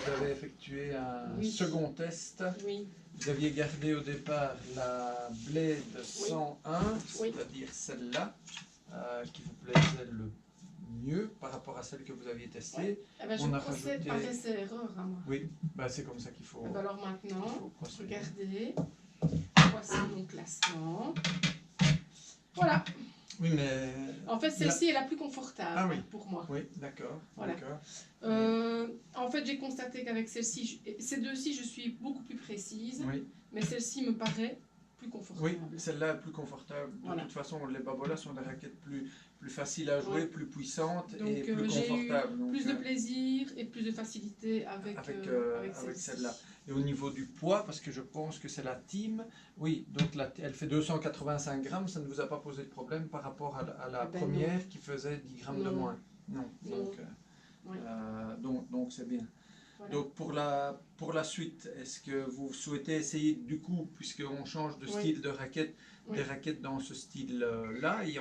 vous avez effectué un Oui. second test. Oui, Vous aviez gardé au départ la Blade 101, Oui. c'est-à-dire celle-là, qui vous plaisait le mieux par rapport à celle que vous aviez testée. eh ben, je On a procède rajouté- par essai-erreur. Hein, moi. Oui, bah, c'est comme ça qu'il faut, Eh ben, alors maintenant, faut procéder. regardez, voici mon classement. Voilà. Oui, mais... En fait, celle-ci est la plus confortable Ah oui. pour moi. Oui, d'accord. Voilà. D'accord. En fait, j'ai constaté qu'avec celle-ci, ces deux-ci, je suis beaucoup plus précise, Oui, mais celle-ci me paraît plus confortable. oui, celle-là est plus confortable. De Voilà. toute façon, les Babolas sont des raquettes plus faciles à jouer, Ouais. plus puissantes Donc, et plus j'ai eu confortables. Donc, plus de plaisir et plus de facilité avec celle-ci. celle-là. Et au niveau du poids, parce que je pense que c'est la Team, oui, donc elle fait 285 grammes, ça ne vous a pas posé de problème par rapport à la Ben première qui faisait 10 grammes de Non. moins. Non, Non. Oui. donc c'est bien. Voilà. Donc pour la suite, est-ce que vous souhaitez essayer du coup, puisqu'on change de Oui. style de raquette, Oui. des raquettes dans ce style-là, il y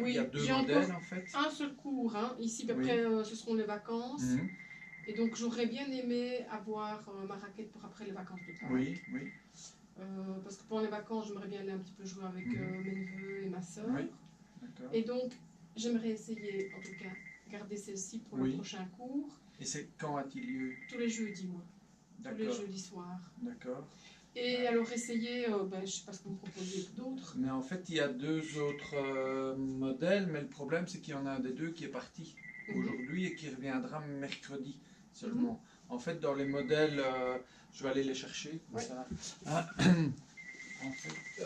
Oui, a deux j'ai modèles encore en fait. un seul cours, hein. Ici, Oui. après, ce seront les vacances. Mhm. Et donc, j'aurais bien aimé avoir ma raquette pour après les vacances de Pâques. Oui, oui, Parce que pendant les vacances, j'aimerais bien aller un petit peu jouer avec mes neveux et ma soeur. oui, d'accord. Et donc, j'aimerais essayer, en tout cas, garder celle-ci pour Oui. le prochain cours. Et c'est quand a-t-il lieu? Tous les jeudis, moi. Tous les D'accord, jeudis soirs. d'accord. Et alors, essayer, je ne sais pas ce que vous me proposez d'autres. Mais en fait, il y a deux autres modèles, mais le problème, c'est qu'il y en a un des deux qui est parti aujourd'hui et qui reviendra mercredi seulement. En fait, dans les modèles, je vais aller les chercher, comme Ouais. ça. Ah, en fait,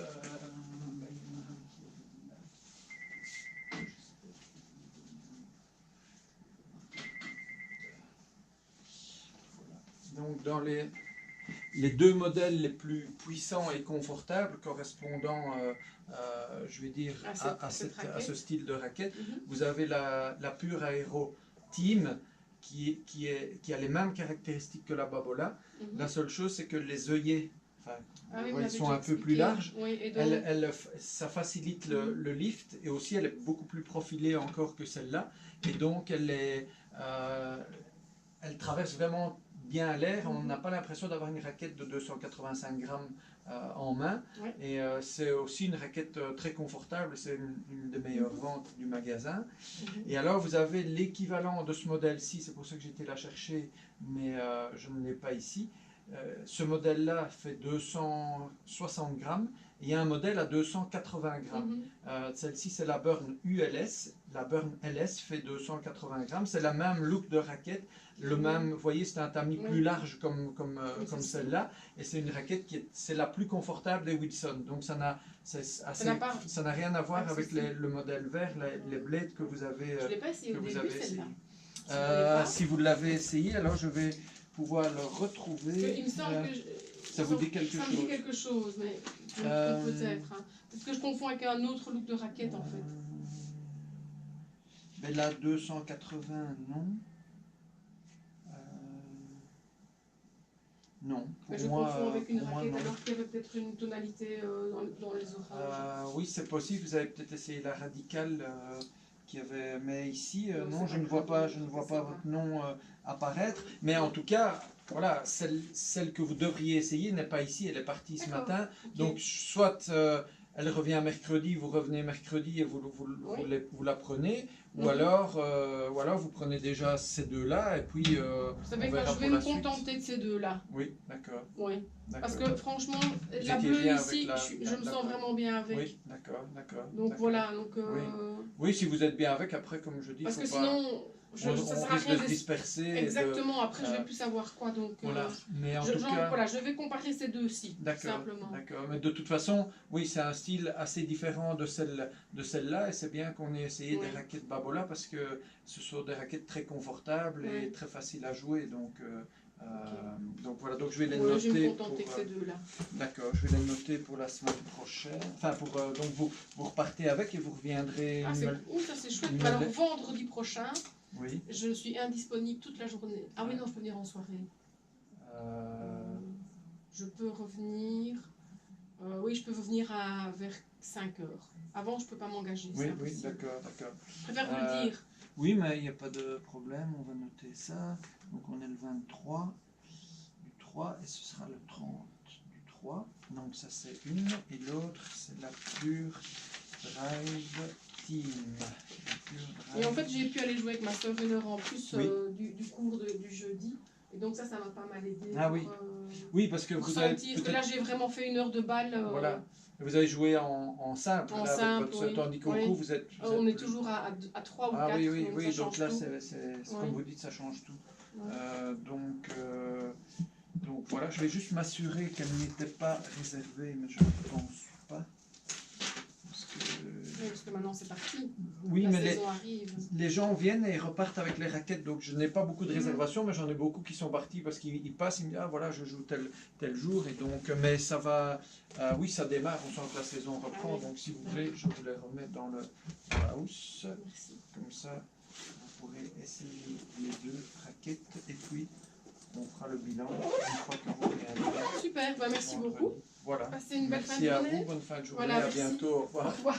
donc dans les deux modèles les plus puissants et confortables correspondant, je vais dire, À cette à ce style de raquette, Mhm. vous avez la Pure Aero Team qui a les mêmes caractéristiques que la Babola. Mhm. La seule chose, c'est que les œillets, enfin, Ah oui, ils vous m'avez sont déjà un peu plus expliqué. larges. Oui, et donc, Ça facilite le lift et aussi elle est beaucoup plus profilée encore que celle-là. Et donc elle traverse vraiment bien l'air. On n'a pas l'impression d'avoir une raquette de 285 grammes en main. Ouais. Et c'est aussi une raquette très confortable. C'est une des meilleures ventes du magasin. Et alors vous avez l'équivalent de ce modèle-ci. C'est pour ça que j'ai été la chercher, mais je ne l'ai pas ici. Ce modèle-là fait 260 grammes. Il y a un modèle à 280 grammes. Celle-ci, c'est la Burn ULS. La Burn LS fait 280 grammes. C'est la même look de raquette. Le même, vous voyez, c'est un tamis plus large comme celle-là. Et c'est une raquette c'est la plus confortable des Wilson. Donc ça n'a rien à voir avec le modèle vert, les blades que vous avez je ne l'ai pas essayé au début, celle-là. si vous l'avez essayé, alors je vais pouvoir le retrouver. Il me semble que ça vous dit quelque chose? Ça me dit quelque chose, mais je me trompe peut-être. Hein. Peut-être que je confonds avec un autre look de raquette en fait. Mais là, 280, non. Non. Mais je confonds avec une raquette alors qu'il y avait peut-être une tonalité dans les oranges. Oui, c'est possible. Vous avez peut-être essayé la radicale qui avait. Mais ici, Non, non, je ne vois pas votre nom apparaître. Mais en tout cas, voilà, celle que vous devriez essayer n'est pas ici. Elle est partie ce matin. Okay. Donc, soit elle revient mercredi, vous revenez mercredi et vous la prenez. Ou alors vous prenez déjà ces deux-là et puis vous savez quoi, je vais me contenter de ces deux-là. Oui, d'accord. Oui, parce que franchement, la bleue ici, je me sens vraiment bien avec. Oui, d'accord. Donc voilà, oui, si vous êtes bien avec, après, comme je dis, parce que sinon, ça sert à rien de se disperser. Exactement, après je ne vais plus savoir quoi. Donc, voilà, mais en tout cas... voilà, je vais comparer ces deux-ci, simplement. D'accord, mais de toute façon, oui, c'est un style assez différent de celle-là, et c'est bien qu'on ait essayé des raquettes Babola, parce que ce sont des raquettes très confortables et très faciles à jouer, donc voilà, donc je vais les noter. Je vais me contenter de ces deux-là. D'accord, je vais les noter pour la semaine prochaine. Enfin, donc vous repartez avec et vous reviendrez... Ah, ça c'est chouette. Alors, vendredi prochain, je suis indisponible toute la journée. Ah oui, non, je peux venir en soirée. Je peux revenir... oui, je peux venir vers 5 heures. Avant, je ne peux pas m'engager. Oui, d'accord. Je préfère vous le dire. Oui, mais il n'y a pas de problème, on va noter ça. Donc on est le 23. 3 et ce sera le 30 du 3. Donc ça c'est une et l'autre c'est la Pure Drive Team. Et en fait, j'ai pu aller jouer avec ma soeur 1 heure en plus Oui. Du cours du jeudi. Et donc ça m'a pas mal aidé. Ah oui. Oui, parce que Pour vous avez sentir, parce que là, j'ai vraiment fait 1 heure de balle. voilà. Vous avez joué en simple, En là, avec simple, votre soeur, oui. tandis qu'au Oui. coup vous êtes... On est toujours à 3 ou 4. Ah oui, oui, donc oui, ça donc change là, tout. c'est comme Oui. vous dites, ça change tout. Ouais. Donc voilà, je vais juste m'assurer qu'elle n'était pas réservée, mais je ne pense pas. Oui, parce que maintenant c'est parti. Oui, La mais saison arrive. les gens viennent et repartent avec les raquettes, donc je n'ai pas beaucoup de Mhm. réservations, mais j'en ai beaucoup qui sont partis parce qu'ils passent, ils me disent ah voilà je joue tel jour, et donc mais ça va, oui ça démarre, on sent que la saison reprend, Ah oui. donc si vous voulez je vous les remets dans la housse, Merci. comme ça vous pourrez essayer les 2 raquettes et puis on fera le bilan une fois que vous reviendrez. Super, bah merci vendredi. beaucoup. Voilà. Passez une belle fin de Merci à journée. vous, bonne fin de journée, Voilà, à merci. bientôt, au revoir. Au revoir.